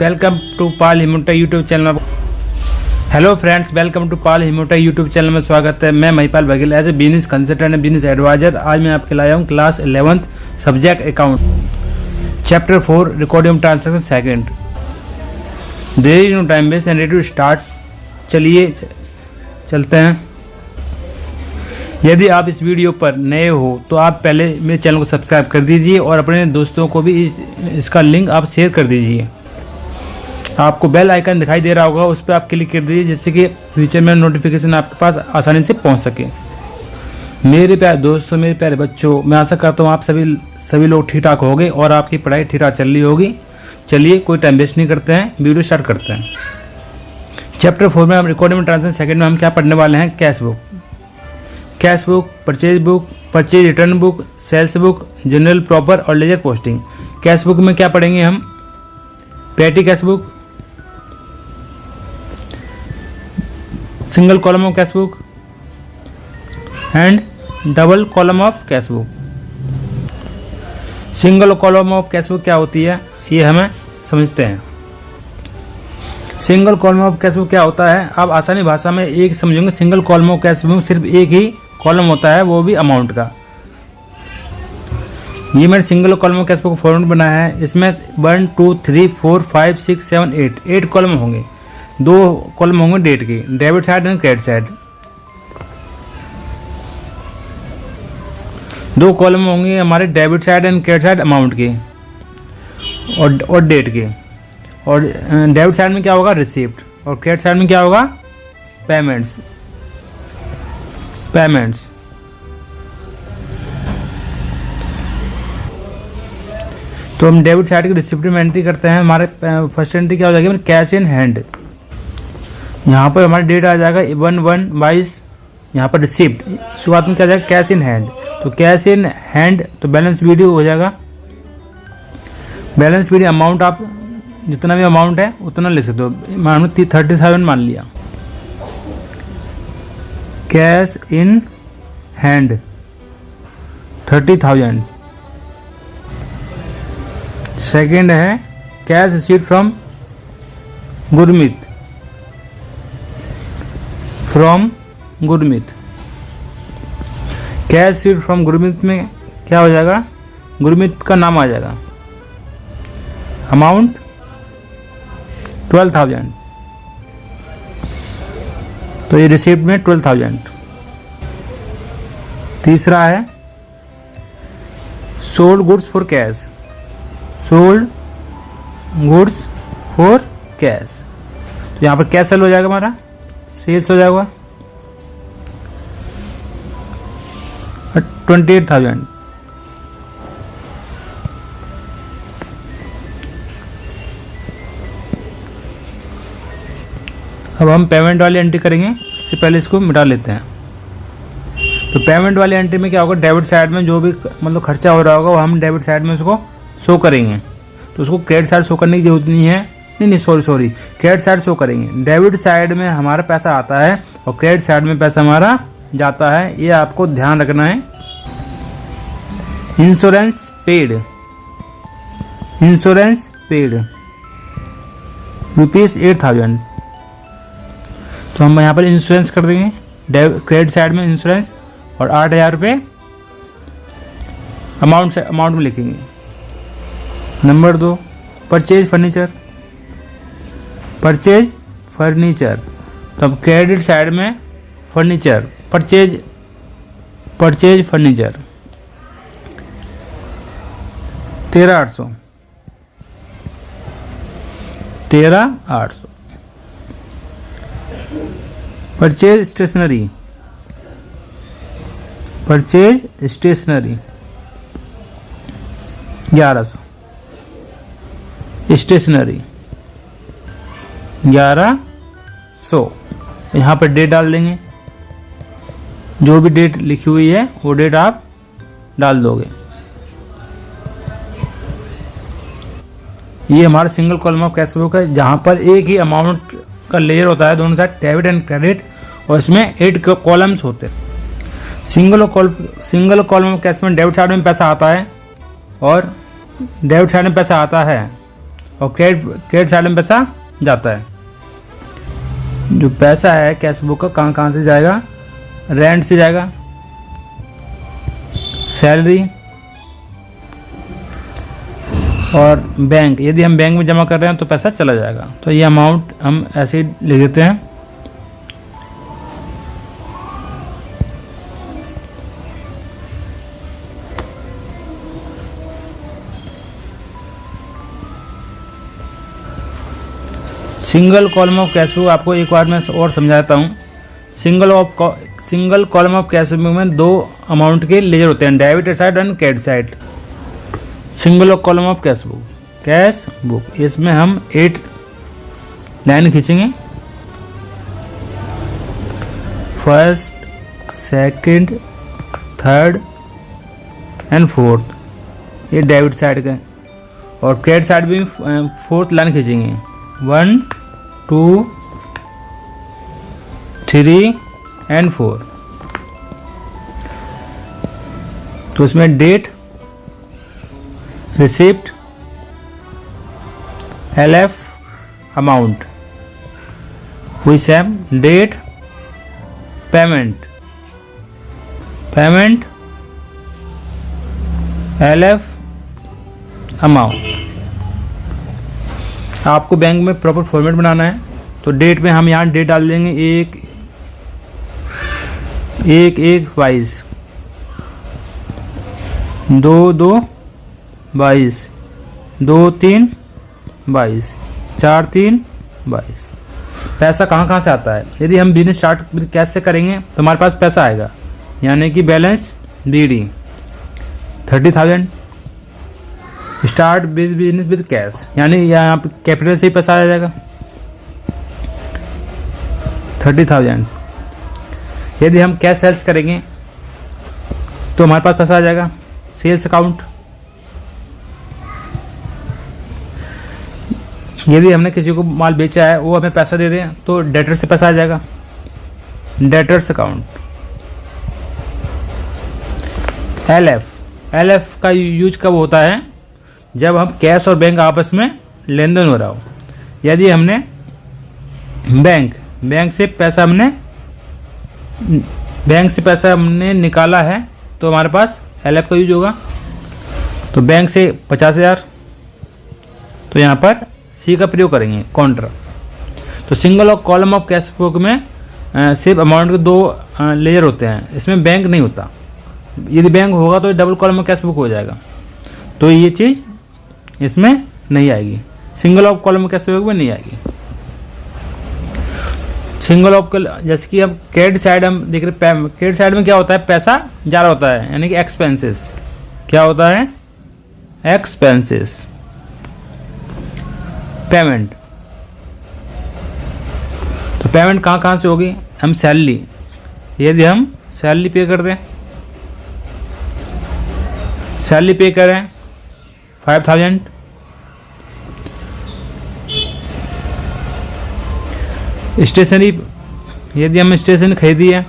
Welcome to Pal Himota YouTube channel में। Hello friends, welcome to Pal Himota YouTube channel में स्वागत है। मैं Mahipal Baghel as a business consultant and business advisor. आज मैं आपके लाया हूँ class 11th subject account chapter 4 recording transaction second. There is no time waste and ready to start. चलिए चलते हैं। यदि आप इस वीडियो पर नए हो तो आप पहले मेरे चैनल को सब्सक्राइब कर दीजिए और अपने दोस्तों को भी इसका लिंक आप शेयर कर दीजिए। आपको बेल आइकन दिखाई दे रहा होगा, उस पर आप क्लिक कर दीजिए जिससे कि फ्यूचर में नोटिफिकेशन आपके पास आसानी से पहुंच सके। मेरे प्यारे दोस्तों, मेरे प्यारे बच्चों, मैं आशा करता हूँ आप सभी लोग ठीक ठाक होंगे और आपकी पढ़ाई ठीक ठाक चल रही होगी। चलिए कोई टाइम वेस्ट नहीं करते हैं, वीडियो स्टार्ट करते हैं। चैप्टर 4 में हम रिकॉर्डिंग ट्रांसैक्शन सेकंड में हम क्या पढ़ने वाले हैं? Cash book, purchase return book, sales book, journal proper और लेजर पोस्टिंग। कैश बुक में क्या पढ़ेंगे हम? Petty cash book, single column of cash book and double column of cash book. Single column of cash book क्या होती है ये हमें समझते हैं। Single column of cash book क्या होता है? आप आसानी भाषा में एक समझेंगे। Single column of cash book सिर्फ एक ही कॉलम होता है, वो भी अमाउंट का। ये मैंने single column of cash book format बनाया है। इसमें 1 2 3 4 5 6 7 8 कॉलम होंगे। 2 कॉलम होंगे डेट के, debit side and credit side. 2 column होंगे हमारे debit side and credit side amount के और डेट के। और डेबिट साइड में क्या होगा? रिसिप्ट। और क्रेडिट साइड में क्या होगा? पेमेंट्स। तो हम डेबिट साइड की रिसिप्ट में एंट्री करते हैं। हमारे फर्स्ट एंट्री क्या हो जाएगी? Cash in hand. यहाँ पर हमारा डेट आ जाएगा 1/1/22। यहाँ पर रिसिप्ट शुरुआत में क्या जाएगा? Cash in hand. तो कैश इन हैंड तो बैलेंस वीडियो हो जाएगा। बैलेंस वीडियो अमाउंट आप जितना भी अमाउंट है उतना लिख सकते हो। मान लो 30,000 मान लिया। Cash in hand 30,000। सेकेंड है cash received from Gurmeet. Cash received from Gurmeet में क्या हो जाएगा? गुरमीत का नाम आ जाएगा। अमाउंट 12,000। तो ये रिसिप्ट में 12,000। तीसरा है सोल्ड गुड्स फॉर कैश। तो यहाँ पर क्या सेल हो जाएगा? हमारा सेल्स हो जाएगा 28,000। अब हम पेमेंट वाली एंट्री करेंगे। इससे पहले इसको मिटा लेते हैं। तो पेमेंट वाली एंट्री में क्या होगा? डेबिट साइड में जो भी मतलब खर्चा हो रहा होगा वो हम डेबिट साइड में उसको शो करेंगे। तो उसको क्रेडिट साइड शो करने की जरूरत नहीं है। नहीं सॉरी, क्रेडिट साइड शो करेंगे। डेबिट साइड में हमारा पैसा आता है और क्रेडिट साइड में पैसा हमारा जाता है, ये आपको ध्यान रखना है। Insurance paid ₹8,000। तो हम यहाँ पर इंश्योरेंस कर देंगे क्रेडिट साइड में इंश्योरेंस और 8,000 रुपये अमाउंट में लिखेंगे। Number 2 purchase furniture. तो अब क्रेडिट साइड में furniture purchase furniture 13,800। Purchase stationery 1100। Stationery 1100। यहाँ पर डेट डाल देंगे। जो भी डेट लिखी हुई है वो डेट आप डाल दोगे। ये हमारा single column of cash book है, जहाँ पर एक ही अमाउंट का लेयर होता है दोनों साइड, डेबिट एंड क्रेडिट, और इसमें 8 कॉलम्स होते हैं। सिंगल कॉलम ऑफ कैश में डेबिट साइड में पैसा आता है और डेबिट साइड में पैसा आता है और क्रेडिट साइड में पैसा जाता है। जो पैसा है कैश बुक का कहाँ कहाँ से जाएगा, रेंट से जाएगा, सैलरी और बैंक। यदि हम बैंक में जमा कर रहे हैं तो पैसा चला जाएगा। तो ये अमाउंट हम ऐसे ही लिख देते हैं। Single column of cash book आपको एक बार मैं और समझाता हूँ। Single column of cash book में दो अमाउंट के लेजर होते हैं, debit side and credit side. Single column of cash book इसमें हम 8 लाइन खींचेंगे, first, second, third and fourth, ये डेबिट साइड का। और क्रेडिट साइड भी 4th लाइन खींचेंगे, 1 2 3 एंड 4। तो इसमें डेट, रिसिप्ट, LF, अमाउंट, वही same date, payment, LF, amount. आपको बैंक में प्रॉपर फॉर्मेट बनाना है तो डेट में हम यहाँ डेट डाल देंगे 1/1/22, 2/2/22, 2/3/22, 4/3/22। पैसा कहाँ कहाँ से आता है? यदि हम बिजनेस स्टार्ट कैसे करेंगे तो हमारे पास पैसा आएगा, यानी कि balance BD 30,000। Start business with cash, यानी यहाँ पे कैपिटल से ही पैसा आ जाएगा 30,000। यदि हम कैश सेल्स करेंगे तो हमारे पास पैसा आ जाएगा सेल्स अकाउंट। यदि हमने किसी को माल बेचा है वो हमें पैसा दे दें तो डेटर से पैसा आ जाएगा डेटर्स अकाउंट। LF का यूज कब होता है? जब हम कैश और बैंक आपस में लेन देन हो रहा हो। यदि हमने बैंक से पैसा हमने निकाला है तो हमारे पास LF का यूज होगा। तो बैंक से 50,000, तो यहाँ पर C का प्रयोग करेंगे, काउंटर। तो सिंगल और कॉलम ऑफ कैश बुक में सिर्फ अमाउंट के 2 लेयर होते हैं, इसमें बैंक नहीं होता। यदि बैंक होगा तो double column of cash book हो जाएगा, तो ये चीज़ इसमें नहीं आएगी, single of column of cash book में नहीं आएगी। सिंगल ऑफ जैसे कि अब क्रेडिट साइड हम देख रहे, क्रेडिट साइड में क्या होता है? पैसा जा रहा होता है, यानी कि एक्सपेंसेस। क्या होता है? एक्सपेंसेस। पेमेंट, तो पेमेंट कहाँ कहाँ से होगी? हम सैलरी, यदि हम सैलरी पे कर दें, सैलरी पे करें 5,000, स्टेशनरी, यदि हमने स्टेशनरी खरीदी है,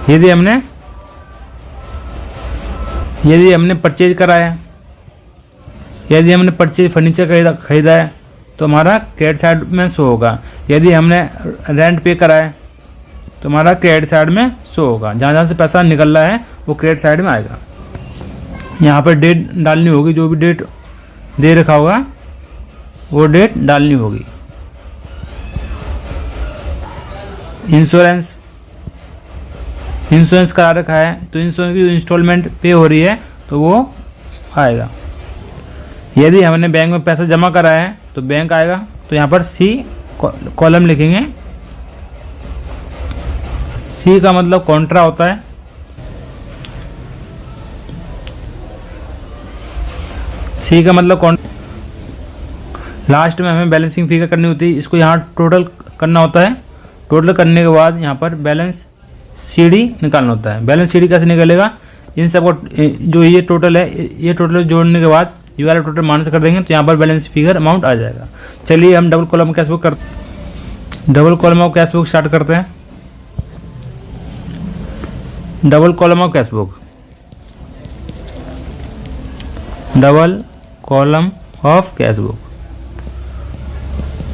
यदि हमने परचेज करा है, यदि हमने परचेज फर्नीचर खरीदा है तो हमारा क्रेडिट साइड में शो होगा। यदि हमने रेंट पे करा है तो हमारा क्रेडिट साइड में शो होगा। जहाँ जहाँ से पैसा निकल रहा है वो क्रेडिट साइड में आएगा। यहाँ पर डेट डालनी होगी, जो भी डेट दे रखा होगा वो डेट डालनी होगी। इंश्योरेंस करा रखा है तो इंश्योरेंस की इंस्टॉलमेंट पे हो रही है तो वो आएगा। यदि हमने बैंक में पैसा जमा करा है तो बैंक आएगा। तो यहाँ पर C कॉलम लिखेंगे। C का मतलब कॉन्ट्रा होता है। C का मतलब लास्ट में हमें बैलेंसिंग फिगर करनी होती है, इसको यहाँ टोटल करना होता है। टोटल करने के बाद यहाँ पर बैलेंस CD निकालना होता है। बैलेंस CD कैसे निकलेगा? इन सबको जो ये टोटल है, ये टोटल जोड़ने के बाद ये वाला टोटल माइनस कर देंगे तो यहाँ पर बैलेंस फिगर अमाउंट आ जाएगा। चलिए हम double column cash book double column of cash book start करते हैं। Double column of cash book, double column of cash book.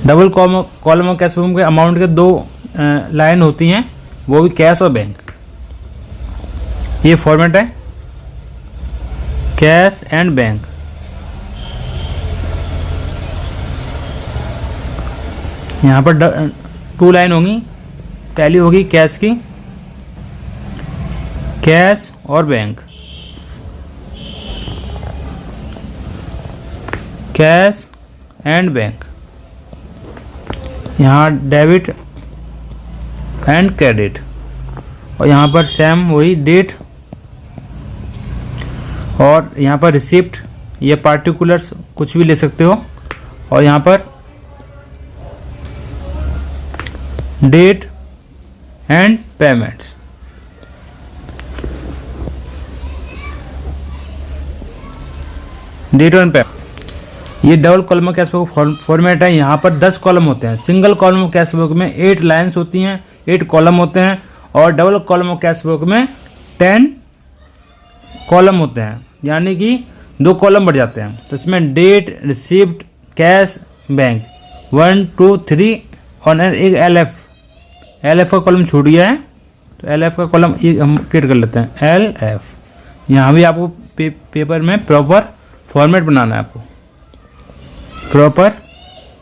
Double column of cash book के अमाउंट के दो लाइन होती हैं, वो भी कैश और बैंक। ये फॉर्मेट है कैश एंड बैंक। यहाँ पर 2 लाइन होंगी, पहली होगी कैश की, कैश और बैंक, कैश एंड बैंक। यहाँ डेबिट एंड क्रेडिट, और यहाँ पर सेम वही डेट, और यहाँ पर रिसिप्ट, ये पार्टिकुलर्स कुछ भी ले सकते हो, और यहाँ पर date and payments. Date and payment, ये double column cash book format है। यहाँ पर 10 कॉलम होते हैं। सिंगल कॉलम कैश बुक में 8 लाइन्स होती हैं, 8 कॉलम होते हैं, और डबल कॉलम कैश बुक में 10 कॉलम होते हैं, यानी कि 2 कॉलम बढ़ जाते हैं। तो इसमें डेट, रिसिप्ट, कैश, बैंक 1 2 3 और एक एल एफ का कॉलम छूट गया है, तो एल एफ का कॉलम हम क्रिएट कर लेते हैं, एल एफ। यहाँ भी आपको पेपर में प्रॉपर फॉर्मेट बनाना है, आपको प्रॉपर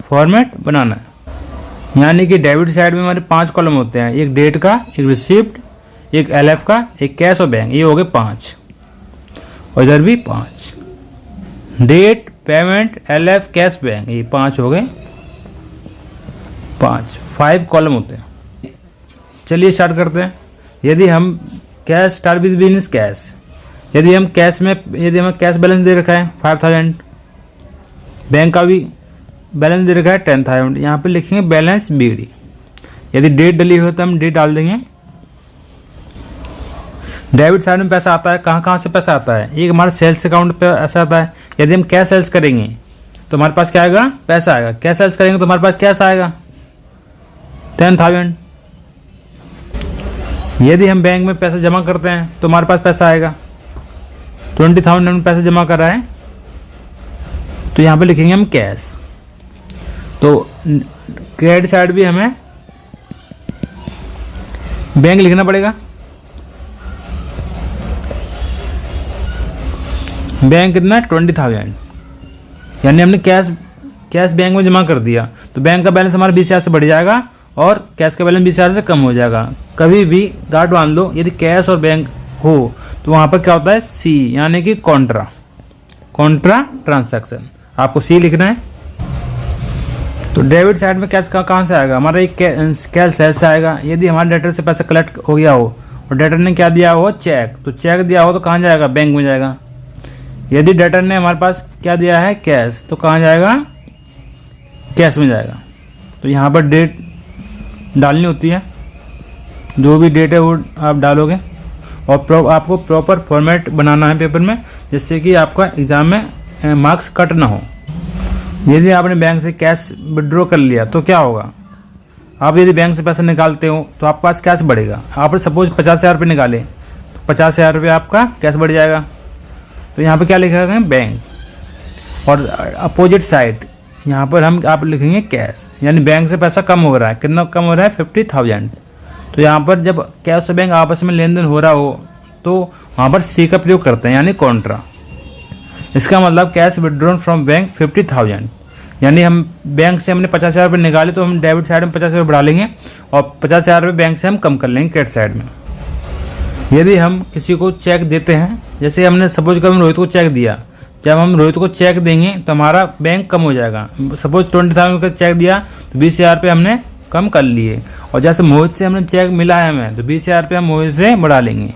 फॉर्मेट बनाना है। यानी कि डेबिट साइड में हमारे 5 कॉलम होते हैं, एक डेट का, एक रिसिप्ट, एक एल एफ का, एक कैश और बैंक, ये हो गए 5, और इधर भी 5, date, payment, L F, cash, bank, ये 5 हो गए, 5 कॉलम होते हैं। चलिए स्टार्ट करते हैं। यदि हम cash start with business cash, यदि हम कैश में, यदि हमें कैश बैलेंस दे रखा है 5000, बैंक का भी बैलेंस दे रखा है 10000, यहाँ पे लिखेंगे बैलेंस बीडी। यदि डेट डली हो तो हम डेट डाल देंगे। डेबिट साइड में पैसा आता है, कहाँ कहाँ से पैसा आता है, एक हमारे सेल्स अकाउंट पे ऐसा आता है। यदि हम कैश सेल्स करेंगे तो हमारे पास क्या आएगा, पैसा आएगा। कैश सेल्स करेंगे तो हमारे पास कैश आएगा 10000। यदि हम बैंक में पैसा जमा करते हैं तो हमारे पास पैसा आएगा 20000, हमने पैसा जमा करा है, तो यहाँ पे लिखेंगे हम कैश। तो क्रेडिट साइड भी हमें बैंक लिखना पड़ेगा। बैंक कितना है 20000, यानी हमने कैश बैंक में जमा कर दिया, तो बैंक का बैलेंस हमारा 20000 से बढ़ जाएगा और कैश का बैलेंस 20000 से कम हो जाएगा। कभी भी गार्ड बांध लो, यदि कैश और बैंक हो तो वहां पर क्या होता है, सी, यानी कि कॉन्ट्रा ट्रांसैक्शन, आपको सी लिखना है। तो डेबिट साइड में कैश का कहाँ से आएगा, हमारा एक कैश सेल्स से आएगा। यदि हमारे डेटर से पैसा कलेक्ट हो गया हो और डेटर ने क्या दिया हो, चेक, तो चेक दिया हो तो कहाँ जाएगा, बैंक में जाएगा। यदि डेटर ने हमारे पास क्या दिया है, कैश, तो कहाँ जाएगा, कैश में जाएगा। तो यहाँ पर डेट डालनी होती है, जो भी डेट है वो आप डालोगे, और आपको प्रॉपर फॉर्मेट बनाना है पेपर में, जिससे कि आपका एग्जाम में मार्क्स कट ना हो। यदि आपने बैंक से कैश विड्रॉ कर लिया तो क्या होगा, आप यदि बैंक से पैसा निकालते हो तो आपके पास कैश बढ़ेगा। आपने सपोज 50,000 रुपये निकाले तो 50,000 रुपये आपका कैश बढ़ जाएगा। तो यहाँ पे क्या लिखा है, बैंक, और अपोजिट साइड यहाँ पर आप लिखेंगे कैश, यानी बैंक से पैसा कम हो रहा है। कितना कम हो रहा है, 50,000। तो यहाँ पर जब कैश और बैंक आपस में लेन देन हो रहा हो तो वहाँ पर सी का प्रयोग करते हैं, यानी कॉन्ट्रा। इसका मतलब कैश विड्रॉन फ्रॉम बैंक 50,000, यानी हम बैंक से हमने 50,000 रुपये निकाले तो हम डेबिट साइड में 50,000 बढ़ा लेंगे और 50,000 रुपये बैंक से हम कम कर लेंगे क्रेडिट साइड में। यदि हम किसी को चेक देते हैं, जैसे हमने सपोज कर रोहित को चेक दिया, जब हम रोहित को चेक देंगे तो हमारा बैंक कम हो जाएगा। सपोज 20,000 का चेक दिया तो 20,000 रुपये हमने कम कर लिए, और जैसे मोहित से हमने चेक मिला है हमें, तो 20,000 रुपये हम मोहित से बढ़ा लेंगे,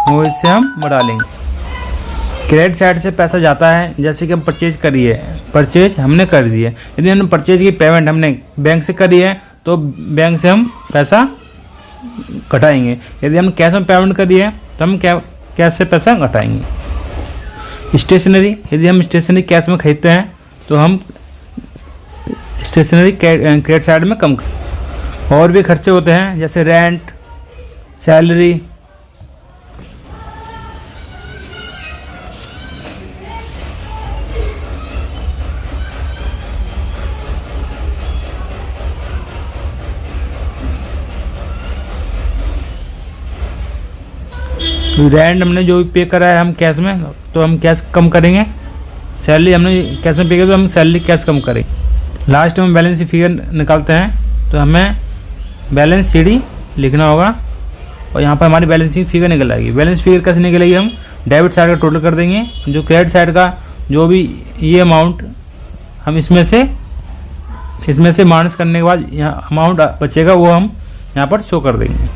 मोहित से हम बढ़ा लेंगे। क्रेडिट साइड से पैसा जाता है, जैसे कि हम परचेज करिए, परचेज हमने कर दी है। यदि हमने परचेज की पेमेंट हमने बैंक से करी है तो बैंक से हम पैसा घटाएंगे। यदि हम कैश में पेमेंट करी है तो हम कैश से पैसा घटाएंगे। स्टेशनरी, यदि हम स्टेशनरी कैश में खरीदते हैं तो हम स्टेशनरी क्रेडिट साइड में कम। और भी खर्चे होते हैं जैसे रेंट, सैलरी, रेंट हमने जो भी पे करा है हम कैश में, तो हम कैश कम करेंगे। सैलरी हमने कैश में पे किया तो हम सैलरी कैश कम करेंगे। लास्ट में बैलेंस फिगर निकालते हैं तो हमें बैलेंस सीडी लिखना होगा और यहाँ पर हमारी बैलेंस फिगर निकल आएगी। बैलेंस फिगर कैसे निकलेगी, हम डेबिट साइड का टोटल कर देंगे, जो क्रेडिट साइड का जो भी ये अमाउंट हम इसमें से माइनस करने के बाद यहाँ अमाउंट बचेगा वो हम यहाँ पर शो कर देंगे।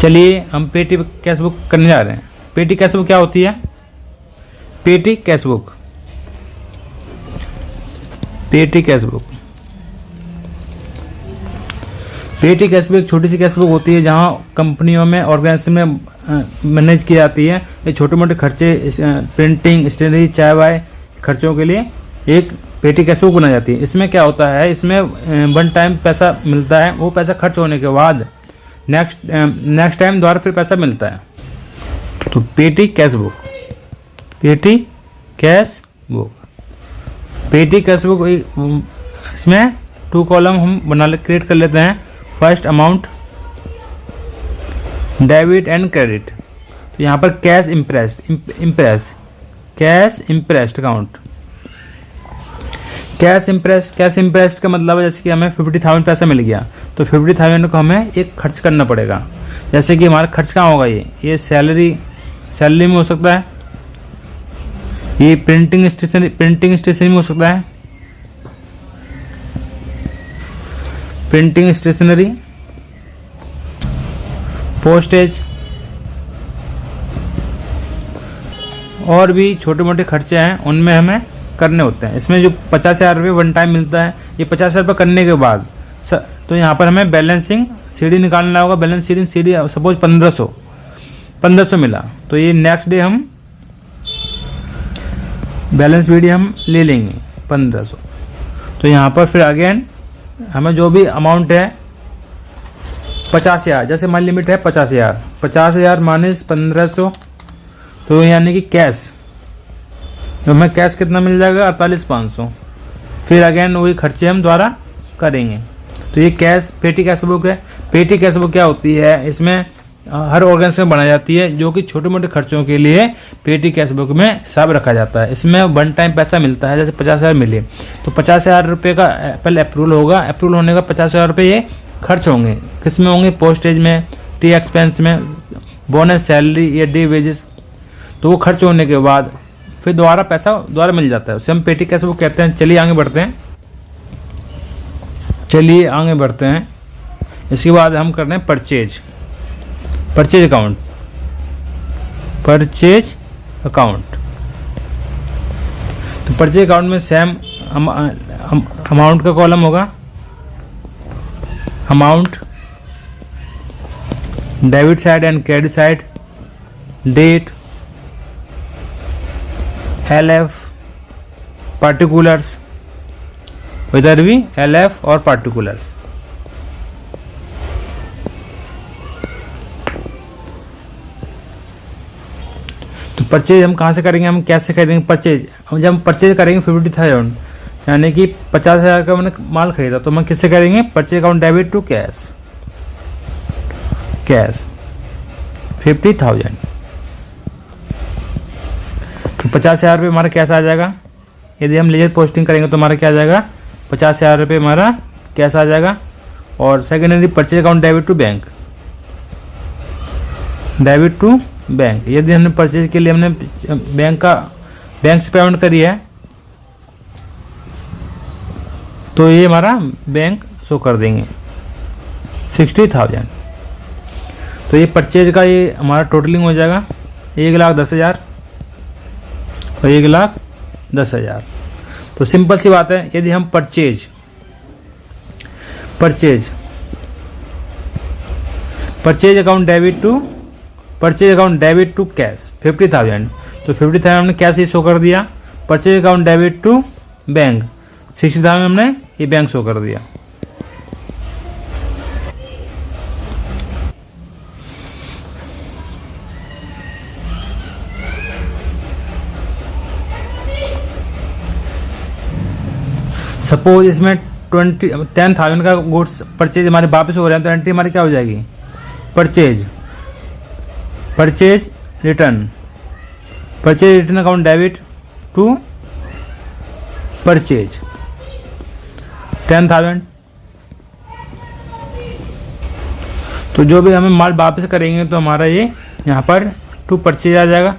चलिए हम पेटी कैश बुक करने जा रहे हैं। पेटी कैश बुक क्या होती है? पेटी कैश बुक, पेटी कैश बुक, पेटी कैश बुक एक छोटी सी कैश बुक होती है जहाँ कंपनियों में ऑर्गेनाइजेशन में मैनेज की जाती है। ये छोटे मोटे खर्चे, प्रिंटिंग, स्टेशनरी, चाय वाय खर्चों के लिए एक पेटी कैश बुक बनाई जाती है। इसमें क्या होता है, इसमें वन टाइम पैसा मिलता है, वो पैसा खर्च होने के बाद नेक्स्ट टाइम दोबारा फिर पैसा मिलता है। तो पेटी कैश बुक, पेटी कैश बुक, पेटी कैश बुक इसमें 2 कॉलम हम क्रिएट कर लेते हैं। First amount debit and credit, तो यहाँ पर cash cash impressed account. Cash impressed का मतलब है जैसे कि हमें 50,000 पैसा मिल गया तो 50,000 को हमें एक खर्च करना पड़ेगा। जैसे कि हमारा खर्च कहाँ होगा, ये सैलरी में हो सकता है, ये प्रिंटिंग स्टेशनरी में हो सकता है, प्रिंटिंग स्टेशनरी, पोस्टेज और भी छोटे मोटे खर्चे हैं उनमें हमें करने होते हैं। इसमें जो 50,000 रुपये वन टाइम मिलता है, ये 50,000 रुपये करने के बाद तो यहाँ पर हमें बैलेंसिंग सीडी निकालना होगा। बैलेंस सीडी सपोज 1500 मिला तो ये नेक्स्ट डे हम बैलेंस सीडी हम ले लेंगे 1500। तो यहाँ पर फिर अगेन हमें जो भी अमाउंट है 50,000, जैसे हमारी लिमिट है 50,000 माइनस 1500, तो यानी कि कैश तो हमें कैश कितना मिल जाएगा 48,500। फिर अगेन वही खर्चे हम द्वारा करेंगे। तो ये कैश पेटी कैश बुक है। पेटी कैश बुक क्या होती है, इसमें हर ऑर्गेनाइजेशन में बनाई जाती है जो कि छोटे मोटे खर्चों के लिए पेटी कैश बुक में हिसाब रखा जाता है। इसमें वन टाइम पैसा मिलता है, जैसे 50,000 मिले तो 50,000 रुपये का पहले अप्रूवल होगा। अप्रूवल होने का 50,000 रुपये ये खर्च होंगे, किस में होंगे, पोस्टेज में, टी एक्सपेंस में, बोनस, सैलरी या डे वेजेस। तो वो खर्च होने के बाद फिर दोबारा पैसा दोबारा मिल जाता है, उसे हम पेटी कैश बुक कहते हैं। चलिए आगे बढ़ते हैं। इसके बाद हम करते हैं परचेज अकाउंट। तो परचेज अकाउंट में सेम अमाउंट का कॉलम होगा, amount, debit side and credit side, date, LF, particulars, इधर भी LF और पार्टिकुलर्स। तो परचेज हम कहाँ से करेंगे, हम कैश से खरीदेंगे परचेज। जब हम परचेज करेंगे 50,000 यानी कि 50,000 का मैंने माल खरीदा तो हम किससे करेंगे, purchase account debit to cash 50,000। तो 50,000 रुपये हमारा कैश आ जाएगा। यदि हम लेजर पोस्टिंग करेंगे तो हमारा क्या आ जाएगा, 50,000 रुपये हमारा कैश आ जाएगा। और secondary purchase account debit to bank, यदि हमने परचेज के लिए हमने बैंक से पेमेंट करी है तो ये हमारा बैंक शो कर देंगे 60,000। तो ये परचेज का ये हमारा टोटलिंग हो जाएगा 1,10,000 और 1,10,000। तो सिंपल सी बात है, यदि हम purchase account debit to cash 50,000, तो 50,000 हमने कैश ही शो कर दिया। Purchase account debit to bank 60,000 हमने ये बैंक शो कर दिया। सपोज इसमें 10,000 का गुड्स परचेज हमारे वापस हो रहे हैं तो एंट्री हमारी क्या हो जाएगी, purchase return, purchase return account debit to purchase 10,000। तो जो भी हमें माल वापस करेंगे तो हमारा ये यहाँ पर टू परचेज आ जाएगा,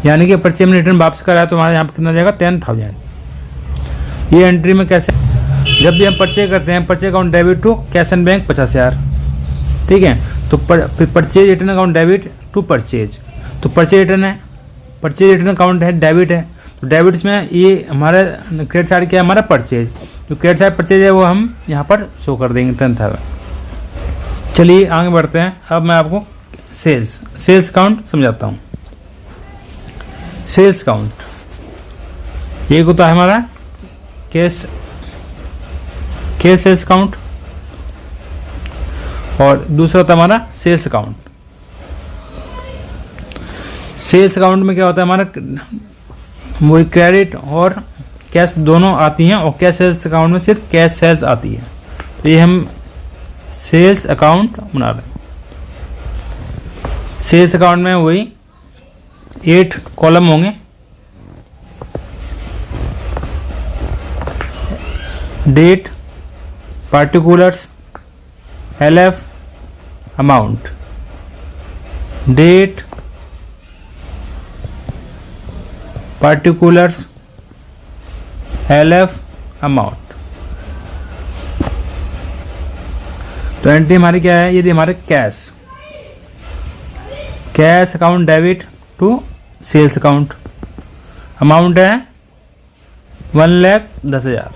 यानी कि परचेज में रिटर्न वापस करा तो हमारे यहाँ पर कितना जाएगा 10,000। ये एंट्री में कैसे, जब भी हम परचेज करते हैं purchase account debit to cash and bank 50,000, ठीक है। तो purchase return account debit to purchase, तो परचेज रिटर्न है, परचेज रिटर्न अकाउंट है डेबिट है, तो डेबिट्स में ये हमारा क्रेडिट साइड क्या है हमारा परचेज, जो क्रेडिट साइड परचेज है वो हम यहाँ पर शो कर देंगे 10,000। चलिए आगे बढ़ते हैं। अब मैं आपको सेल्स अकाउंट समझाता हूँ। सेल्स अकाउंट एक होता है हमारा कैश सेल्स अकाउंट और दूसरा होता है हमारा सेल्स अकाउंट। सेल्स अकाउंट में क्या होता है हमारा, वो क्रेडिट और कैश दोनों आती हैं और कैश सेल्स अकाउंट में सिर्फ कैश सेल्स आती है। तो ये हम सेल्स अकाउंट बना रहे हैं। सेल्स अकाउंट में वही 8 कॉलम होंगे, date, particulars, LF, amount, date, particulars, LF, amount. तो एंट्री हमारी क्या है, यदि हमारे cash account debit to sales account, amount है 1,10,000,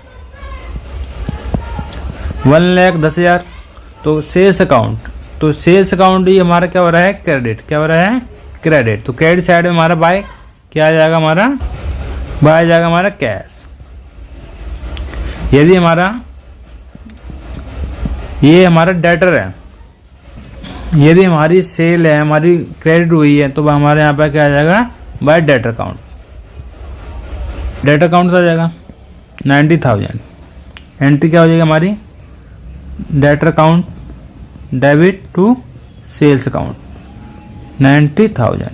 1,10,000। तो सेल्स अकाउंट ये हमारा क्या हो रहा है क्रेडिट, क्या हो रहा है क्रेडिट। तो क्रेडिट साइड में हमारा बाय क्या आ जाएगा, बाय आ जाएगा हमारा कैश। यदि हमारा ये हमारा डेटर है, यदि हमारी सेल है, हमारी क्रेडिट हुई है, तो हमारे यहाँ पे क्या आ जाएगा by debtor account, debtor account आ जाएगा 90,000। एंट्री क्या हो जाएगी हमारी debtor account debit to sales account 90,000।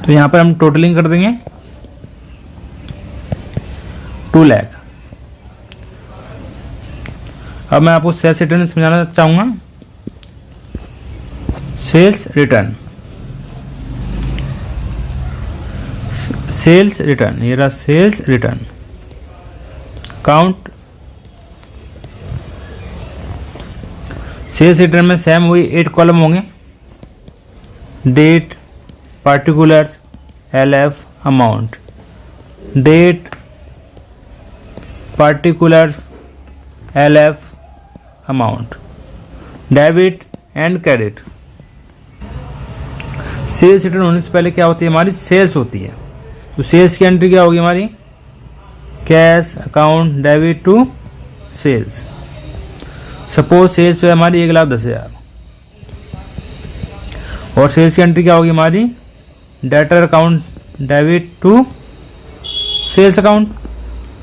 तो यहाँ पर हम टोटलिंग कर देंगे 2 लाख। अब मैं आपको सेल्स रिटर्न समझाना चाहूँगा। सेल्स रिटर्न ये रहा sales return account. Sales return में सेम वही 8 कॉलम होंगे, date, particulars, LF, amount, date, particulars, LF, amount, debit and credit. Sales return होने से पहले क्या होती है हमारी सेल्स होती है। तो सेल्स की एंट्री क्या होगी हमारी cash account debit to sales. Suppose sales है हमारी 1,10,000 और सेल्स की एंट्री क्या होगी हमारी debtor account debit to sales account,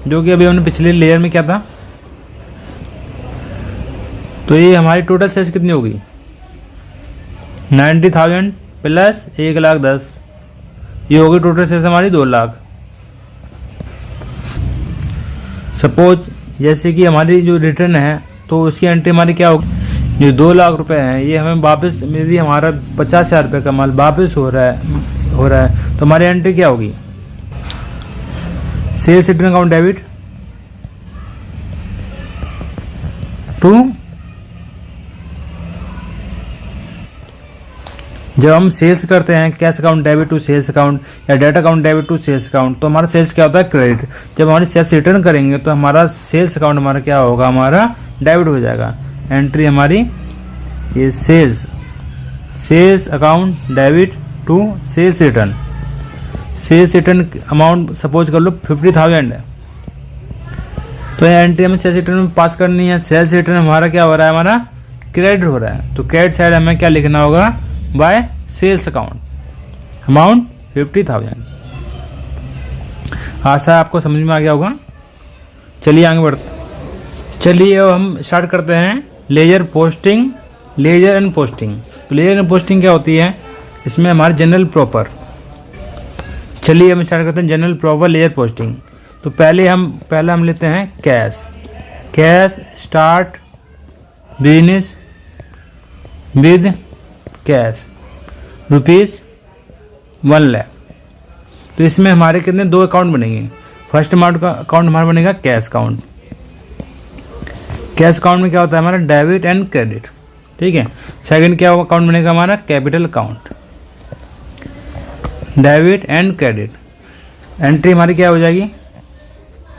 जो कि अभी हमने पिछले लेयर में क्या था। तो ये हमारी टोटल सेल्स कितनी होगी 90,000 प्लस 1,10,000, ये होगी टोटल सेल्स हमारी 2 लाख। सपोज जैसे कि हमारी जो रिटर्न है तो उसकी एंट्री हमारी क्या होगी, जो 2 लाख रुपए है ये हमें वापस, यदि हमारा 50,000 रुपये का माल वापस हो रहा है तो हमारी एंट्री क्या होगी sales return account debit to, जब हम सेल्स करते हैं cash account debit to sales account या debtor account debit to sales account, तो हमारा सेल्स क्या होता है क्रेडिट। जब हमारी सेल्स रिटर्न करेंगे तो हमारा सेल्स अकाउंट हमारा क्या होगा, हमारा डेबिट हो जाएगा। एंट्री हमारी ये sales account debit to sales return amount suppose कर लो 50,000 है, तो एंट्री हमें सेल्स रिटर्न में पास करनी है। सेल्स रिटर्न हमारा क्या हो रहा है, हमारा क्रेडिट हो रहा है, तो क्रेडिट साइड हमें क्या लिखना होगा बाय सेल्स अकाउंट अमाउंट 50,000। आशा है आपको समझ में आ गया होगा। चलिए आगे बढ़ते, चलिए अब हम स्टार्ट करते हैं लेजर एंड पोस्टिंग। तो लेयर एंड पोस्टिंग क्या होती है, इसमें हमारे जनरल प्रॉपर। चलिए हम स्टार्ट करते हैं जनरल प्रॉपर लेयर पोस्टिंग। तो पहले हम लेते हैं cash start business with cash ₹1 lakh. तो इसमें हमारे कितने 2 अकाउंट बनेंगे। फर्स्ट अमाउंट का अकाउंट हमारा बनेगा कैश अकाउंट। कैश अकाउंट में क्या होता है हमारा डेबिट एंड क्रेडिट, ठीक है। सेकंड क्या अकाउंट बनेगा हमारा capital account, debit and credit. Entry हमारी क्या हो जाएगी,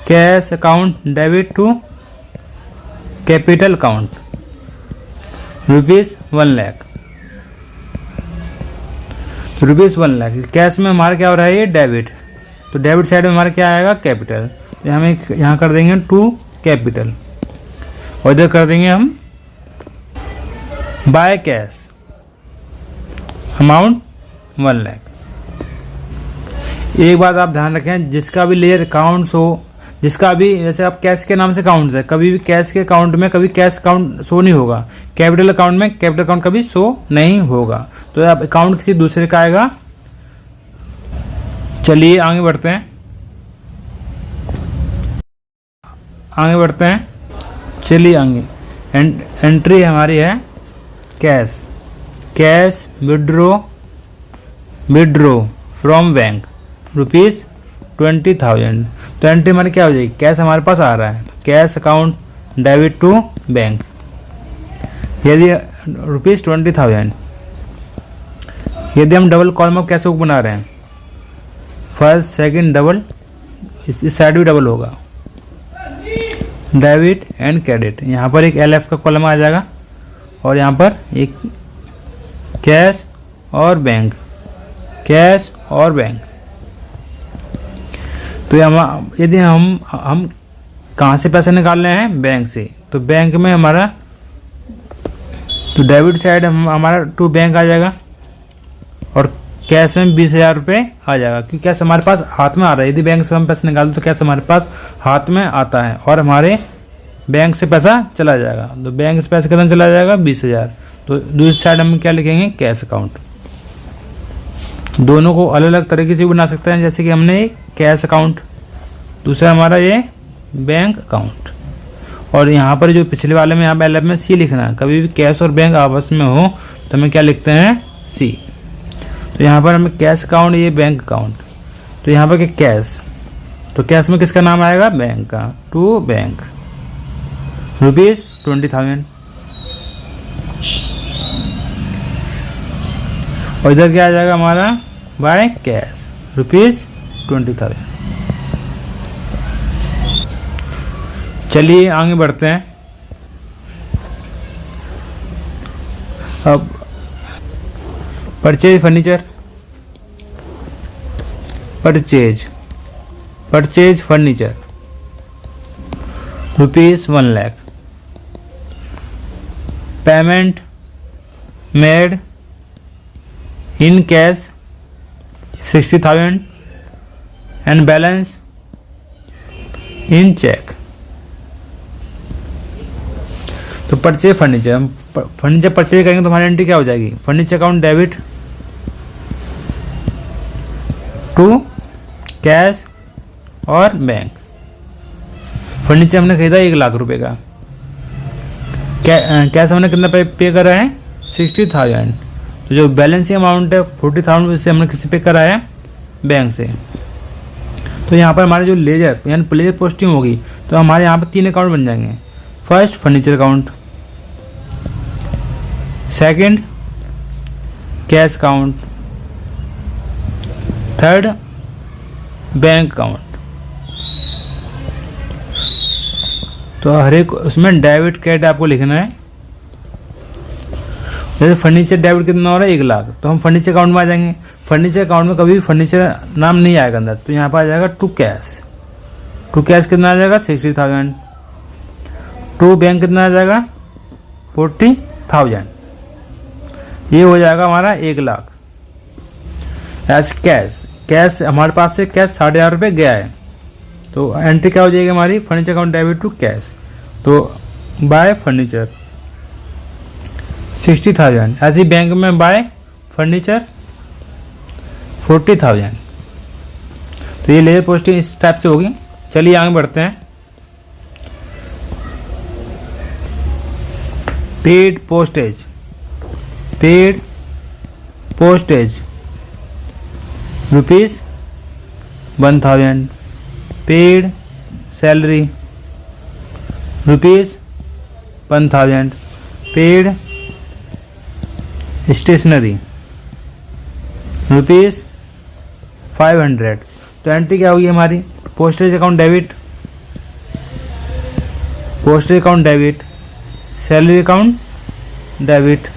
cash account debit to capital account ₹1 lakh. ₹1 lakh cash में हमारा क्या हो रहा है, ये डेबिट। तो डेबिट साइड में हमारा क्या आएगा, कैपिटल। तो हम यहाँ कर देंगे टू कैपिटल और इधर कर देंगे हम बाय कैश अमाउंट 1 लाख। एक बात आप ध्यान रखें, जिसका भी लेयर अकाउंट्स हो, जिसका भी जैसे आप कैश के नाम से अकाउंट्स है, कभी भी कैश के अकाउंट में कभी कैश अकाउंट शो नहीं होगा, कैपिटल अकाउंट में कैपिटल अकाउंट कभी शो नहीं होगा। तो आप अकाउंट किसी दूसरे का आएगा। चलिए आगे बढ़ते हैं, चलिए आगे। एंट्री हमारी है कैश विड्रो फ्रॉम बैंक ₹20,000। तो एंट्री हमारी क्या हो जाएगी, कैश हमारे पास आ रहा है, cash account debit to bank, यदि ₹20,000। यदि हम double column of cash book बना रहे हैं, फर्स्ट सेकंड डबल, इस साइड भी डबल होगा, डेबिट एंड क्रेडिट। यहाँ पर एक LF का कॉलम आ जाएगा और यहाँ पर एक कैश और बैंक, कैश और बैंक। तो यदि हम कहाँ से पैसे निकाल रहे हैं, बैंक से, तो बैंक में हमारा तो डेबिट साइड हमारा टू बैंक आ जाएगा और कैश में 20,000 रुपये आ जाएगा, क्योंकि कैश हमारे पास हाथ में आ रहा है। यदि बैंक से हम पैसे निकालते तो कैश हमारे पास हाथ में आता है और हमारे बैंक से पैसा चला जाएगा। तो बैंक से पैसा कितना चला जाएगा, 20,000। तो दूसरी साइड हम क्या लिखेंगे, कैश अकाउंट। दोनों को अलग अलग तरीके से बना सकते हैं, जैसे कि हमने कैश अकाउंट, दूसरा हमारा ये बैंक अकाउंट। और यहाँ पर जो पिछले वाले में यहाँ LF में C लिखना है। कभी भी कैश और बैंक आपस में हो तो हमें क्या लिखते हैं, C। तो यहाँ पर हमें कैश अकाउंट, ये बैंक अकाउंट। तो यहाँ पर कैश, तो कैश में किसका नाम आएगा, बैंक का, टू बैंक ₹20,000। और इधर क्या आ जाएगा हमारा, बाय कैश ₹20,000। चलिए आगे बढ़ते हैं। अब purchase furniture, purchase furniture ₹1 lakh. Payment made in cash 60,000 and balance in cheque. तो परचेज फर्नीचर परचेज करेंगे तो हमारी एंट्री क्या हो जाएगी, furniture account debit to cash और बैंक। फर्नीचर हमने खरीदा 1 लाख रुपए का, कैश हमने कितना पे करा है, 60,000। तो जो बैलेंसिंग अमाउंट है 40,000, उससे हमने किसी पे करा है, बैंक से। तो यहाँ पर हमारे जो लेजर यानी प्लेजर पोस्टिंग होगी तो हमारे यहाँ पर 3 अकाउंट बन जाएंगे। First furniture account, second cash account, third bank account. तो हर एक उसमें डेबिट क्रेडिट आपको लिखना है। जैसे फर्नीचर डेबिट कितना हो रहा है, 1 लाख, तो हम फर्नीचर अकाउंट में आ जाएंगे। फर्नीचर अकाउंट में कभी फर्नीचर नाम नहीं आएगा अंदर, तो यहाँ पर आ जाएगा टू कैश। टू कैश कितना आ जाएगा, 60,000। टू बैंक कितना आ जाएगा, 40,000। ये हो जाएगा हमारा 1 लाख एज कैश हमारे पास से कैश 60,000 रुपये गया है। तो एंट्री क्या हो जाएगी हमारी, furniture account debit to cash. तो बाय फर्नीचर 60,000। ऐसे ही बैंक में बाय फर्नीचर 40,000। तो ये लेजर पोस्टिंग इस टाइप से होगी। चलिए आगे बढ़ते हैं। Paid postage ₹1,000। Paid salary ₹1,000। Paid stationery ₹500। तो एंट्री क्या होगी हमारी? Postage account debit, salary account debit,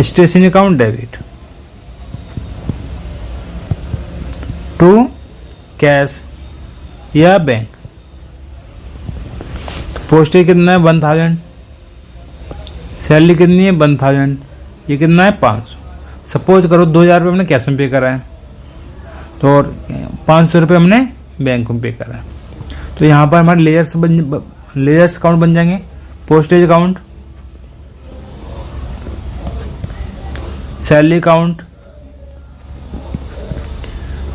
stationery account debit to cash या बैंक। पोस्टेज कितना है? 1,000। सैलरी कितनी है? 1,000। ये कितना है? 500। सपोज करो 2,000 रुपये हमने कैश में पे करा है, तो और 500 रुपये हमने बैंक में पे करा है। तो यहाँ पर हमारे लेजर्स अकाउंट बन जाएंगे। पोस्टेज अकाउंट, सैलरी अकाउंट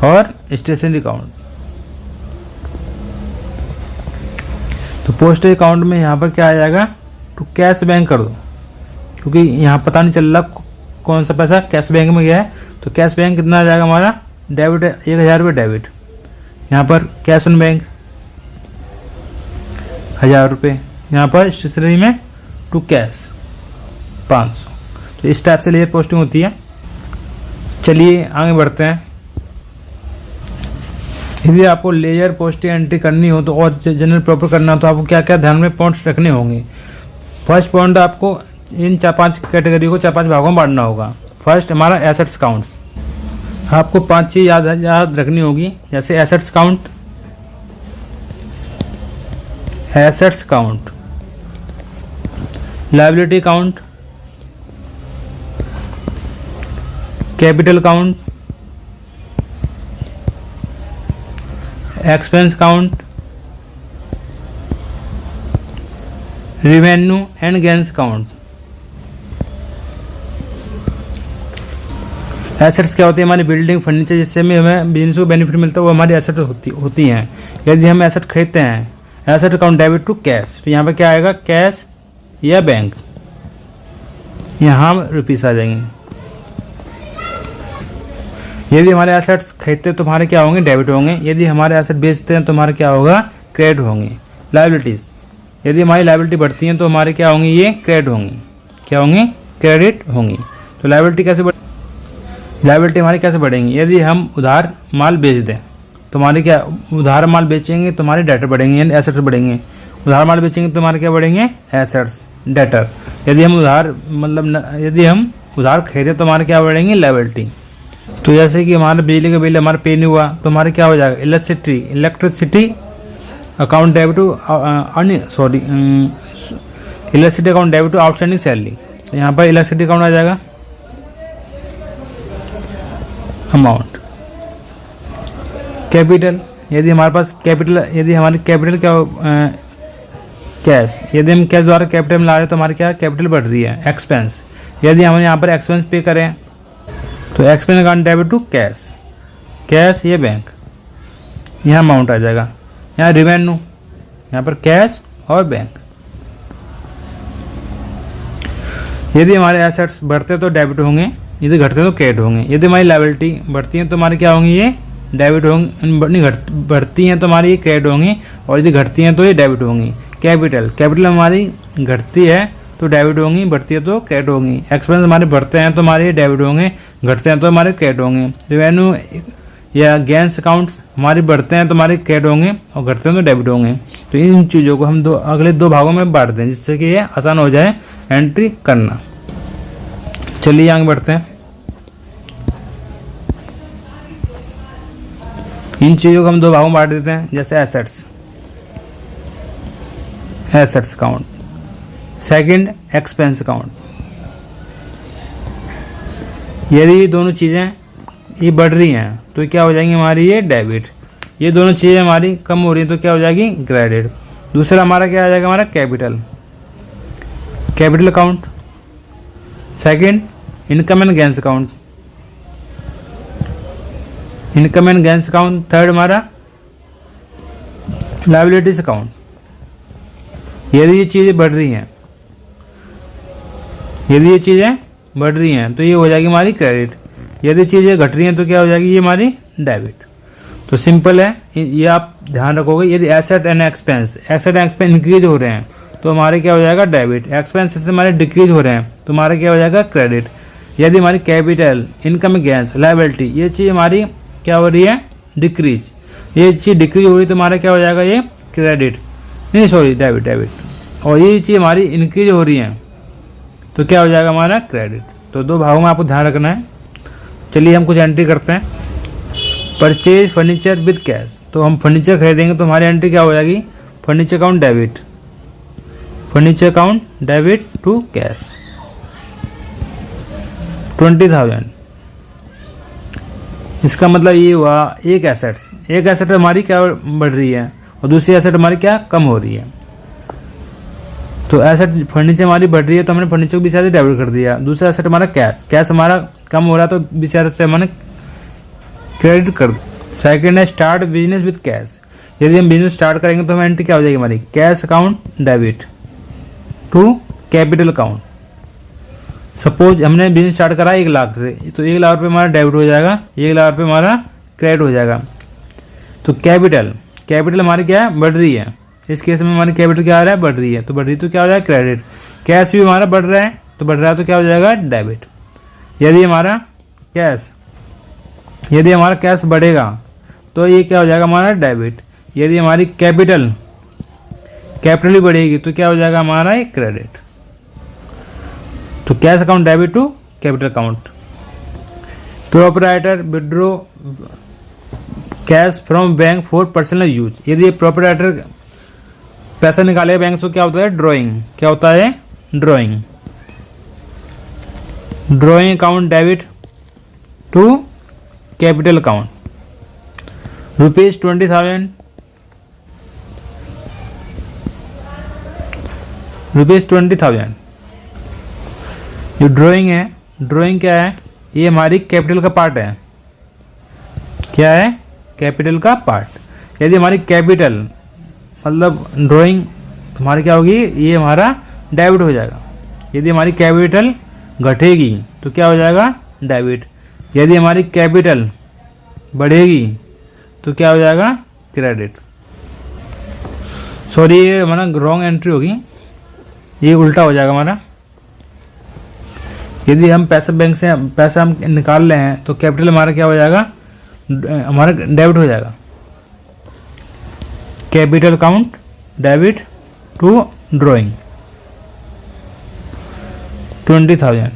और स्टेशनरी अकाउंट। तो पोस्टेज अकाउंट में यहाँ पर क्या आ जाएगा? तो कैश बैंक कर दो, क्योंकि यहाँ पता नहीं चल रहा कौन सा पैसा कैश बैंक में गया है। तो कैश बैंक कितना आ जाएगा हमारा? डेबिट 1,000 रुपये डेबिट। यहाँ पर कैश ऑन बैंक 1,000 रुपये। यहाँ पर स्टेशनरी में टू कैश 500। तो इस टाइप से लेजर पोस्टिंग होती है। चलिए आगे बढ़ते हैं। यदि आपको लेजर पोस्टिंग एंट्री करनी हो तो और जनरल प्रॉपर करना हो तो आपको क्या क्या ध्यान में पॉइंट्स रखने होंगे। फर्स्ट पॉइंट, आपको इन 4-5 कैटेगरी को 4-5 भागों में बांटना होगा। फर्स्ट हमारा एसेट्स काउंट्स। आपको 5 चीज़ याद रखनी होगी, जैसे assets count, liability count, capital count, expense count, revenue and gains count. Assets क्या होती है? हमारी बिल्डिंग, फर्नीचर, जिससे में हमें बिजनेस को बेनिफिट मिलता है, वो हमारी एसेट होती हैं। यदि हम एसेट खरीदते हैं, asset account debit to cash, तो यहाँ पे क्या आएगा? कैश या बैंक। यहाँ रुपीस आ जाएंगे। यदि हमारे एसेट्स खरीदते हैं तो हमारे क्या होंगे? डेबिट होंगे। यदि हमारे एसेट बेचते हैं तो हमारे क्या होगा? क्रेडिट होंगे। लायबिलिटीज़, यदि हमारी लायबिलिटी बढ़ती हैं तो हमारे क्या होंगी? ये क्रेडिट होंगी। क्या होंगी? क्रेडिट होंगी। तो लायबिलिटी हमारी कैसे बढ़ेंगी? यदि हम उधार माल बेच दें तो हमारे क्या? उधार माल बेचेंगे तो हमारे डेटर बढ़ेंगे, यानी एसेट्स बढ़ेंगे। उधार माल बेचेंगे तो हमारे क्या बढ़ेंगे? Assets, debtor. यदि हम उधार खरीदें तो हमारे क्या बढ़ेंगे? लायबिलिटी। तो जैसे कि हमारे बिजली का बिल हमारा पे नहीं हुआ तो हमारे क्या हो जाएगा? Electricity account debit to electricity account debit to outstanding salary. तो यहाँ पर इलेक्ट्रिसिटी अकाउंट आ जाएगा अमाउंट। कैपिटल, यदि हमारे पास यदि हमारी कैपिटल क्या कैश, यदि हम कैश द्वारा कैपिटल में ला रहे हैं तो हमारी क्या कैपिटल बढ़ रही है। एक्सपेंस, यदि हम यहाँ पर एक्सपेंस पे करें तो expense account debit to cash या बैंक, यहाँ अमाउंट आ जाएगा। यहाँ रेवेन्यू, यहाँ पर कैश और बैंक। यदि हमारे एसेट्स बढ़ते तो डेबिट होंगे, यदि घटते तो क्रेडिट होंगे। यदि हमारी लायबिलिटी बढ़ती है तो हमारे क्या होंगी? ये डेबिट होंगी। बढ़ती हैं तो हमारी ये क्रेडिट होंगी, और यदि घटती हैं तो ये डेबिट होंगी। कैपिटल हमारी घटती है तो डेबिट होंगी, बढ़ती है तो क्रेडिट होंगी। एक्सपेंस हमारे बढ़ते हैं तो हमारे डेबिट होंगे, घटते हैं तो हमारे क्रेडिट होंगे। रेवेन्यू या गेन्स अकाउंट्स हमारे बढ़ते हैं तो हमारे क्रेडिट होंगे, और घटते हैं तो डेबिट होंगे। तो इन चीज़ों को हम अगले 2 भागों में बांट दें, जिससे कि ये आसान हो जाए एंट्री करना। चलिए आगे बढ़ते हैं। इन चीज़ों को हम 2 भागों में बांट देते हैं, जैसे assets account, second expense account. यदि ये दोनों चीज़ें ये बढ़ रही हैं तो क्या हो जाएंगी? हमारी ये डेबिट। ये दोनों चीज़ें हमारी कम हो रही हैं तो क्या हो जाएगी? क्रेडिट। दूसरा हमारा क्या आ जाएगा? हमारा capital. Capital account. Second, income and gains account, income and gains account. Third हमारा लायबिलिटीज अकाउंट। यदि ये चीज़ें बढ़ रही हैं, यदि ये चीज़ें बढ़ रही हैं तो ये हो जाएगी हमारी क्रेडिट। यदि चीज़ें घट रही हैं तो क्या हो जाएगी, ये हमारी डेबिट। तो सिंपल है, ये आप ध्यान रखोगे। यदि asset and expense, asset and expense increase हो रहे हैं तो हमारे क्या हो जाएगा, डेबिट। एक्सपेंस से हमारे डिक्रीज हो रहे हैं तो हमारा क्या हो जाएगा, क्रेडिट। यदि हमारी कैपिटल, इनकम गेन्स, लायबिलिटी, ये चीज़ हमारी क्या हो रही है, डिक्रीज, ये चीज़ डिक्रीज हो रही है तो हमारा क्या हो जाएगा, ये क्रेडिट, नहीं सॉरी डेबिट, डेबिट। और ये चीज़ हमारी इंक्रीज हो रही है तो क्या हो जाएगा हमारा, क्रेडिट। तो दो भागों में आपको ध्यान रखना है। चलिए हम कुछ एंट्री करते हैं। परचेज फर्नीचर विद कैश, तो हम फर्नीचर खरीदेंगे तो हमारी एंट्री क्या हो जाएगी, furniture account debit, furniture account debit to cash 20,000। इसका मतलब ये हुआ एक एसेट हमारी क्या बढ़ रही है और दूसरी एसेट हमारी क्या कम हो रही है। तो एसेट फर्नीचर हमारी बढ़ रही है तो हमने फर्नीचर को 20,000 से डेबिट कर दिया। दूसरा एसेट हमारा कैश हमारा कम हो रहा है तो 20,000 से हमने क्रेडिट कर दिया। सेकेंड है स्टार्ट बिजनेस विद कैश। यदि हम बिजनेस स्टार्ट करेंगे तो हमें एंट्री क्या हो जाएगी हमारी, cash account debit to capital account. Suppose हमने बिजनेस स्टार्ट करा 1 लाख से, तो 1 लाख रुपये हमारा डेबिट हो जाएगा, 1 लाख रुपये हमारा क्रेडिट हो जाएगा। तो कैपिटल हमारी क्या है, बढ़ रही है। इस केस में हमारी कैपिटल क्या आ रहा है, बढ़ रही है, तो बढ़ रही तो क्या हो जाएगा, क्रेडिट। कैश भी हमारा बढ़ रहा है तो बढ़ रहा है तो क्या हो जाएगा, डेबिट। यदि हमारा कैश बढ़ेगा तो ये क्या हो जाएगा हमारा, डेबिट। यदि हमारी कैपिटल भी बढ़ेगी तो क्या हो जाएगा हमारा, एक क्रेडिट। तो cash account debit to capital account. Proprietor withdraw cash from bank for personal use. यदि प्रोपराइटर पैसा निकालेगा बैंक से, क्या होता है, ड्रॉइंग। क्या होता है, drawing account debit to capital account ₹20,000, ₹20,000। जो ड्राइंग क्या है, ये हमारी कैपिटल का पार्ट है। क्या है, कैपिटल का पार्ट। यदि हमारी कैपिटल मतलब ड्राइंग हमारी क्या होगी, ये हमारा डेबिट हो जाएगा। यदि हमारी कैपिटल घटेगी तो क्या हो जाएगा, डेबिट। यदि हमारी कैपिटल बढ़ेगी तो क्या हो जाएगा, क्रेडिट। सॉरी, ये हमारा रॉन्ग एंट्री होगी, ये उल्टा हो जाएगा हमारा। यदि हम बैंक से पैसा हम निकाल रहे हैं तो कैपिटल हमारा क्या हो जाएगा, हमारा डेबिट हो जाएगा। Capital account debit to drawing 20,000।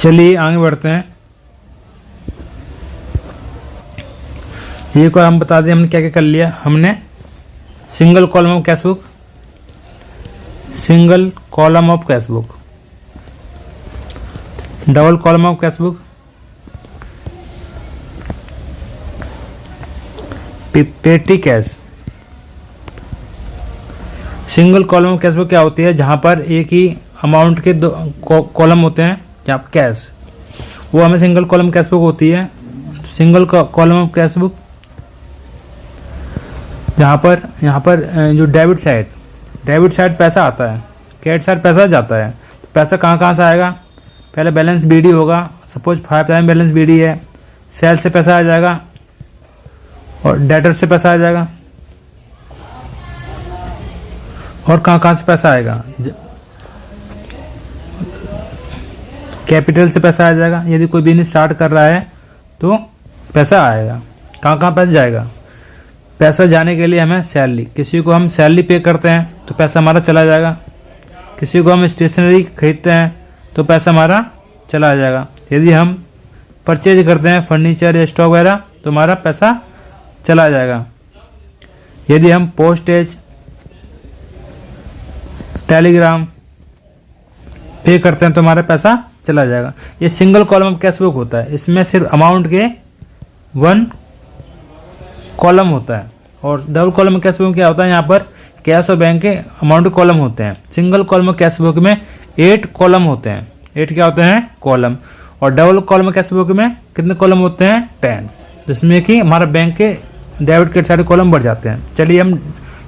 चलिए आगे बढ़ते हैं। ये को हम बता दें हमने क्या क्या कर लिया। हमने single column of cashbook, single column of cashbook, double column of cashbook, पेटी cash. Single column of cashbook क्या होती है, जहां पर एक ही अमाउंट के 2 कॉलम होते हैं, जहाँ कैश, वो हमें सिंगल कॉलम कैशबुक होती है। सिंगल कॉलम ऑफ कैशबुक यहाँ पर जो डेबिट साइड पैसा आता है, क्रेडिट साइड पैसा जाता है। तो पैसा कहाँ से आएगा, पहले बैलेंस बीडी होगा। सपोज 5,000 बैलेंस बीडी है, सेल से पैसा आ जाएगा और डेटर से पैसा आ जाएगा। और कहाँ से पैसा आएगा, कैपिटल से पैसा आ जाएगा। यदि कोई बिजनेस स्टार्ट कर रहा है तो पैसा आएगा। कहाँ पैसा जाएगा, पैसा जाने के लिए हमें सैलरी, किसी को हम सैलरी पे करते हैं तो पैसा हमारा चला जाएगा। किसी को हम स्टेशनरी खरीदते हैं तो पैसा हमारा चला जाएगा। यदि हम परचेज करते हैं फर्नीचर या स्टॉक वगैरह तो हमारा पैसा चला जाएगा। यदि हम पोस्टेज, टेलीग्राम पे करते हैं तो हमारा पैसा चला जाएगा। ये सिंगल कॉलम ऑफ कैशबुक होता है, इसमें सिर्फ अमाउंट के 1 कॉलम होता है। और डबल कॉलम ऑफ कैशबुक क्या होता है, यहाँ पर कैश और बैंक के अमाउंट के कॉलम होते हैं। सिंगल कॉलम कैश बुक में 8 कॉलम होते हैं। 8 क्या होते हैं? कॉलम। और डबल कॉलम कैश बुक में कितने कॉलम होते हैं? 10, जिसमें कि हमारा बैंक के डेबिट क्रेडिट सारे कॉलम बढ़ जाते हैं। चलिए हम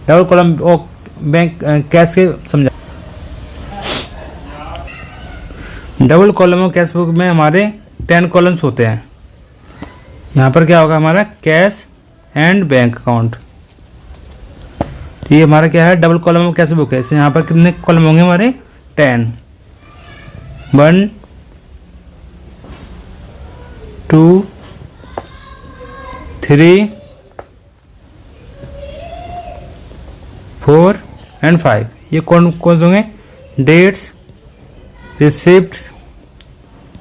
डबल कॉलम और बैंक कैश के समझा। डबल कॉलम और कैश बुक में हमारे 10 कॉलम्स होते हैं। यहाँ पर क्या होगा? हमारा कैश एंड बैंक अकाउंट। तो ये हमारा क्या है? डबल कॉलम और कैश बुक है। इससे यहाँ पर कितने कॉलम होंगे हमारे? 10। 1 2 3 4 एंड 5। ये कौन कौन से होंगे? Dates, receipts,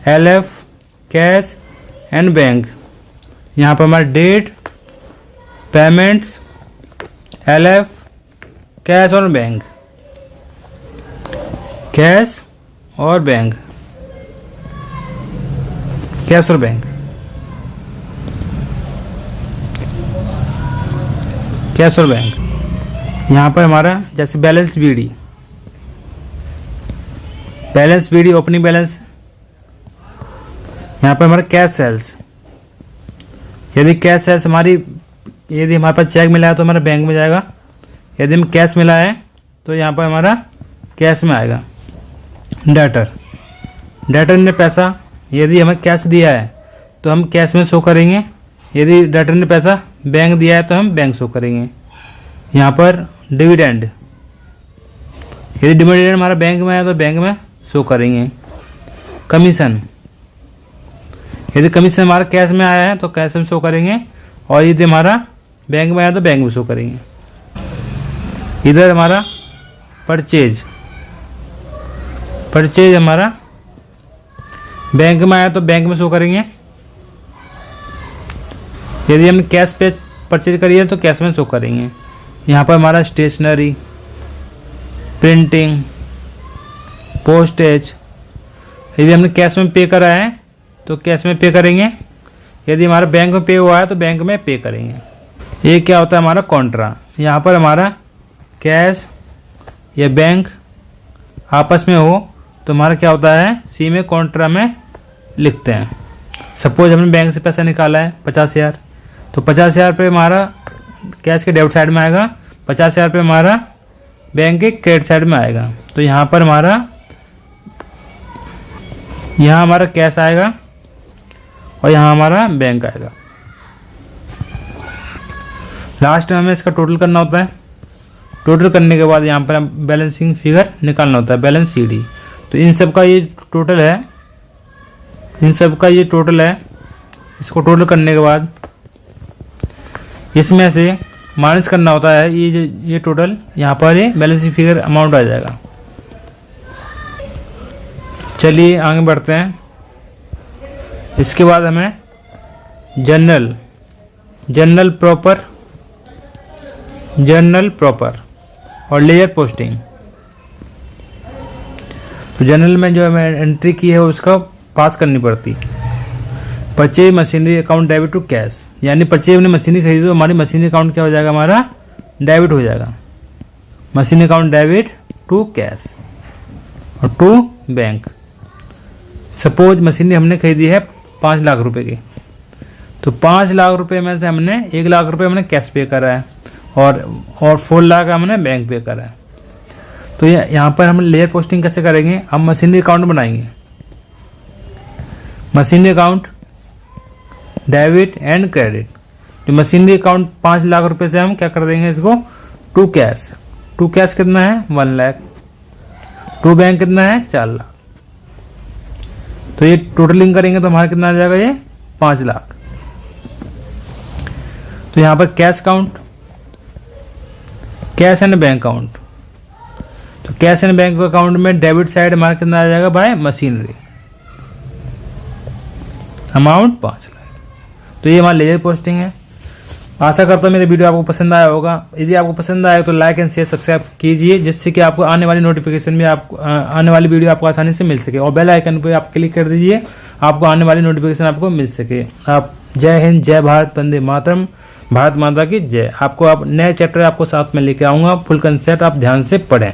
LF, cash and bank. यहाँ पर हमारा डेट, पेमेंट्स, LF, कैश और बैंक। कैश और बैंक, कैश और बैंक, कैश और बैंक। यहाँ पर हमारा जैसे balance BD, balance BD opening balance. यहाँ पर हमारा कैश सेल्स। यदि कैश सेल्स यदि हमारे पास चेक मिला है तो हमारा बैंक में जाएगा। यदि हम कैश मिला है तो यहाँ पर हमारा कैश में आएगा। डेटर, डेटर ने पैसा, यदि हमें कैश दिया है तो हम कैश में शो करेंगे। यदि डेटर ने पैसा बैंक दिया है तो हम बैंक शो करेंगे। यहाँ पर डिविडेंड, यदि डिविडेंड हमारा बैंक में है तो बैंक में शो करेंगे। कमीशन, यदि कमीशन हमारा कैश में आया है तो कैश में शो करेंगे, और यदि हमारा बैंक में आया तो बैंक में शो करेंगे। इधर हमारा परचेज, परचेज हमारा बैंक में आया तो बैंक में शो करेंगे। यदि हमने कैश पे परचेज करी है तो कैश में शो करेंगे। यहाँ पर हमारा स्टेशनरी, प्रिंटिंग, पोस्टेज, यदि हमने कैश में पे करा है तो कैश में पे करेंगे। यदि हमारा बैंक में पे हुआ है तो बैंक में पे करेंगे। ये क्या होता है? हमारा कॉन्ट्रा। यहाँ पर हमारा कैश या बैंक आपस में हो तो हमारा क्या होता है? सी में कॉन्ट्रा में लिखते हैं। सपोज हमने बैंक से पैसा निकाला है 50,000, तो 50,000 रुपये हमारा कैश के डेबिट साइड में आएगा, 50,000 रुपये हमारा बैंक के क्रेडिट साइड में आएगा। तो यहाँ पर यहाँ हमारा कैश आएगा और यहाँ हमारा बैंक आएगा। लास्ट में हमें इसका टोटल करना होता है। टोटल करने के बाद यहाँ पर हम बैलेंसिंग फिगर निकालना होता है, बैलेंस CD। तो इन सब का ये टोटल है, इन सब का ये टोटल है। इसको टोटल करने के बाद इसमें से माइनस करना होता है ये टोटल। यहाँ पर ये बैलेंसिंग फिगर अमाउंट आ जाएगा। चलिए आगे बढ़ते हैं। इसके बाद हमें जर्नल प्रॉपर और लेयर पोस्टिंग। तो जर्नल में जो हमें एंट्री की है उसका पास करनी पड़ती। Purchase machinery account debit to cash, यानी परचेज हमने मशीनरी खरीदी तो हमारी मशीनरी अकाउंट क्या हो जाएगा? हमारा डेबिट हो जाएगा। Machinery account debit to cash और टू बैंक। सपोज मशीनरी हमने खरीदी है 5 लाख रुपए की, तो 5 लाख रुपए में से हमने 1 लाख रुपए हमने कैश पे करा है और 4 लाख हमने बैंक पे करा है। तो यहाँ पर हम लेयर पोस्टिंग कैसे करेंगे? हम मशीनरी अकाउंट बनाएंगे। Machinery account debit and credit. जो मशीनरी अकाउंट 5 लाख रुपए से हम क्या कर देंगे इसको? To cash. टू कैश कितना है? 1 लाख। टू बैंक कितना है? 4 लाख। तो ये टोटलिंग करेंगे तो हमारा कितना आ जाएगा? ये 5 लाख। तो यहाँ पर cash count, cash and bank account. तो कैश एंड बैंक अकाउंट में डेबिट साइड हमारा कितना आ जाएगा? Bye machinery, amount 5 lakh. तो ये हमारा लेजर पोस्टिंग है। आशा करता हूँ मेरे वीडियो आपको पसंद आया होगा। यदि आपको पसंद आए तो लाइक एंड शेयर सब्सक्राइब कीजिए, जिससे कि आपको आने वाली नोटिफिकेशन में आने वाली वीडियो आपको आसानी से मिल सके, और बेल आइकन पर आप क्लिक कर दीजिए, आपको आने वाली नोटिफिकेशन आपको मिल सके। आप जय हिंद, जय भारत, वंदे मातरम। भारत माता की जय। आपको आप नए चैप्टर आपको साथ में लेके आऊँगा, फुल कंसेप्ट आप ध्यान से पढ़ें।